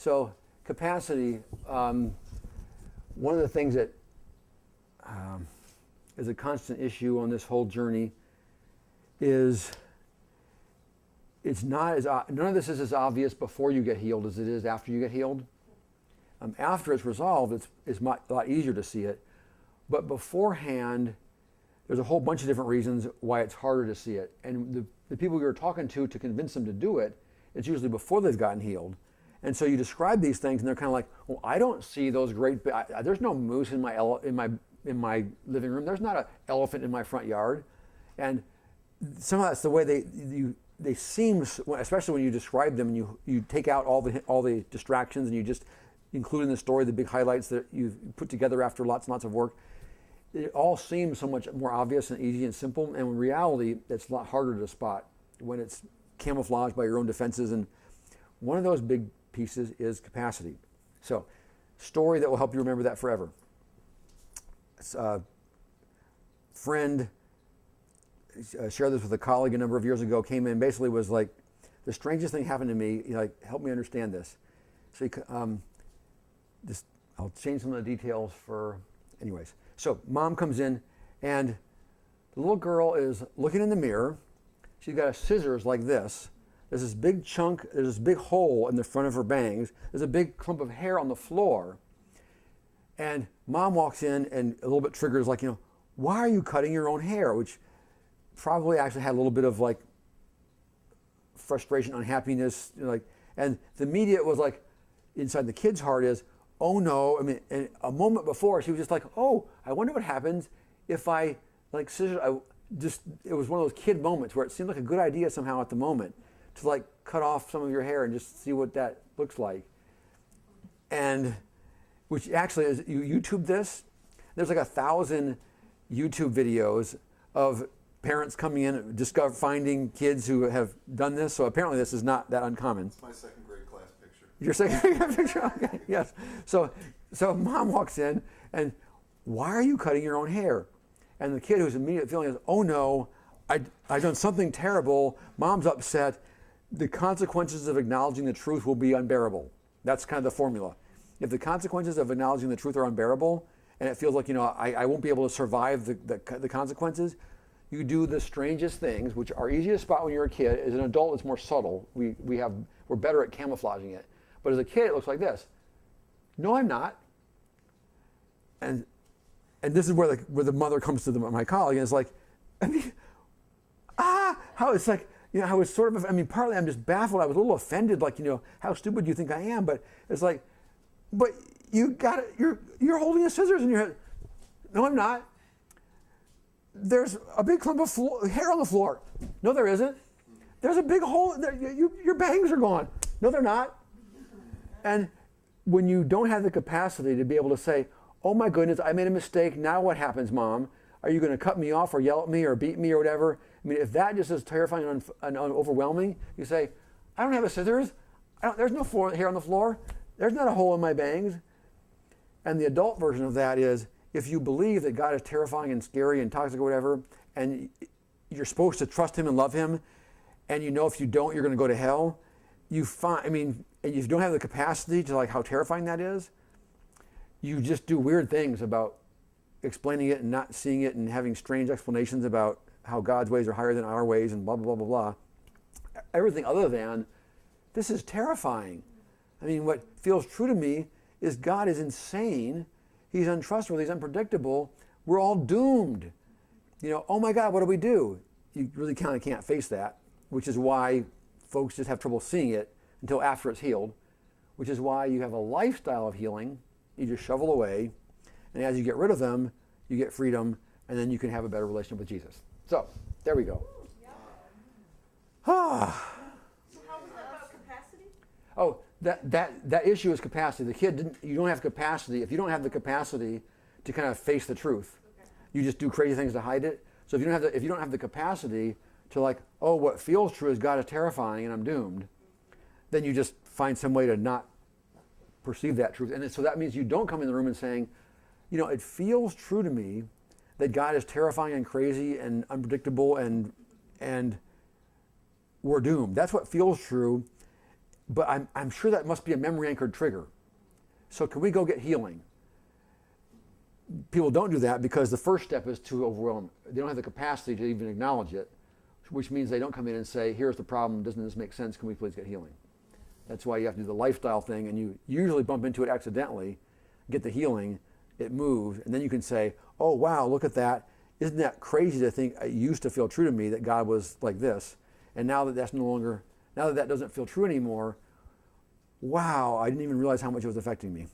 So capacity, one of the things that is a constant issue on this whole journey is it's not as, none of this is as obvious before you get healed as it is after you get healed. After it's resolved, it's a lot easier to see it. But beforehand, there's a whole bunch of different reasons why it's harder to see it. And the people you're talking to convince them to do it, it's usually before they've gotten healed. And so you describe these things, and they're kind of like, well, I don't see those great. There's no moose in my living room. There's not an elephant in my front yard. And somehow that's the way they seem, especially when you describe them and you take out all the distractions and you just include in the story the big highlights that you've put together after lots and lots of work. It all seems so much more obvious and easy and simple, and in reality, it's a lot harder to spot when it's camouflaged by your own defenses. And one of those big pieces is capacity. So, story that will help you remember that forever. A friend shared this with a colleague a number of years ago, came in, basically was like, the strangest thing happened to me, help me understand this. So I'll change some of the details anyways. So mom comes in, and the little girl is looking in the mirror. She's got a scissors like this. There's this big chunk, there's this big hole in the front of her bangs. There's a big clump of hair on the floor. And mom walks in and a little bit triggers, like, why are you cutting your own hair? Which probably actually had a little bit of like frustration, unhappiness, and the immediate was like, inside the kid's heart is, oh no, and a moment before she was just like, oh, I wonder what happens if I scissors. It was one of those kid moments where it seemed like a good idea somehow at the moment to cut off some of your hair and just see what that looks like. And which actually is, you YouTube this, there's 1,000 YouTube videos of parents coming in, finding kids who have done this. So apparently this is not that uncommon. It's my second grade class picture. Your second grade picture? Okay, yes. So mom walks in, and why are you cutting your own hair? And the kid whose immediate feeling is, oh no, I've done something terrible. Mom's upset. The consequences of acknowledging the truth will be unbearable. That's kind of the formula. If the consequences of acknowledging the truth are unbearable, and it feels like, I won't be able to survive the consequences, you do the strangest things, which are easy to spot when you're a kid. As an adult, it's more subtle. We're better at camouflaging it. But as a kid, it looks like this. No, I'm not. And this is where the mother comes to my colleague, and it's like, how it's like, I was sort of, partly I'm just baffled. I was a little offended, how stupid do you think I am? But it's like, but you got it. You're holding the scissors in your head. No, I'm not. There's a big clump of hair on the floor. No, there isn't. There's a big hole. Your bangs are gone. No, they're not. And when you don't have the capacity to be able to say, oh my goodness, I made a mistake. Now what happens, Mom? Are you going to cut me off or yell at me or beat me or whatever? If that just is terrifying and overwhelming, you say, I don't have a scissors. There's no hair on the floor. There's not a hole in my bangs. And the adult version of that is, if you believe that God is terrifying and scary and toxic or whatever, and you're supposed to trust him and love him, and if you don't, you're going to go to hell, and if you don't have the capacity to how terrifying that is, you just do weird things about explaining it and not seeing it and having strange explanations about how God's ways are higher than our ways and blah, blah, blah, blah, blah. Everything other than, this is terrifying. What feels true to me is God is insane. He's untrustworthy. He's unpredictable. We're all doomed. Oh my God, what do we do? You really kind of can't face that, which is why folks just have trouble seeing it until after it's healed, which is why you have a lifestyle of healing. You just shovel away, and as you get rid of them, you get freedom, and then you can have a better relationship with Jesus. So, there we go. So how was that about capacity? Oh, that issue is capacity. The kid you don't have capacity. If you don't have the capacity to kind of face the truth, you just do crazy things to hide it. So if you don't have the capacity to what feels true is God is terrifying and I'm doomed, then you just find some way to not perceive that truth. And so that means you don't come in the room and saying, it feels true to me that God is terrifying and crazy and unpredictable and we're doomed. That's what feels true. but I'm sure that must be a memory anchored trigger. So can we go get healing? People don't do that because the first step is too overwhelmed. They don't have the capacity to even acknowledge it, which means they don't come in and say, here's the problem, doesn't this make sense, can we please get healing? That's why you have to do the lifestyle thing, and you usually bump into it accidentally, get the healing, it moves, and then you can say, oh wow, look at that. Isn't that crazy to think it used to feel true to me that God was like this, and now that that doesn't feel true anymore, wow, I didn't even realize how much it was affecting me.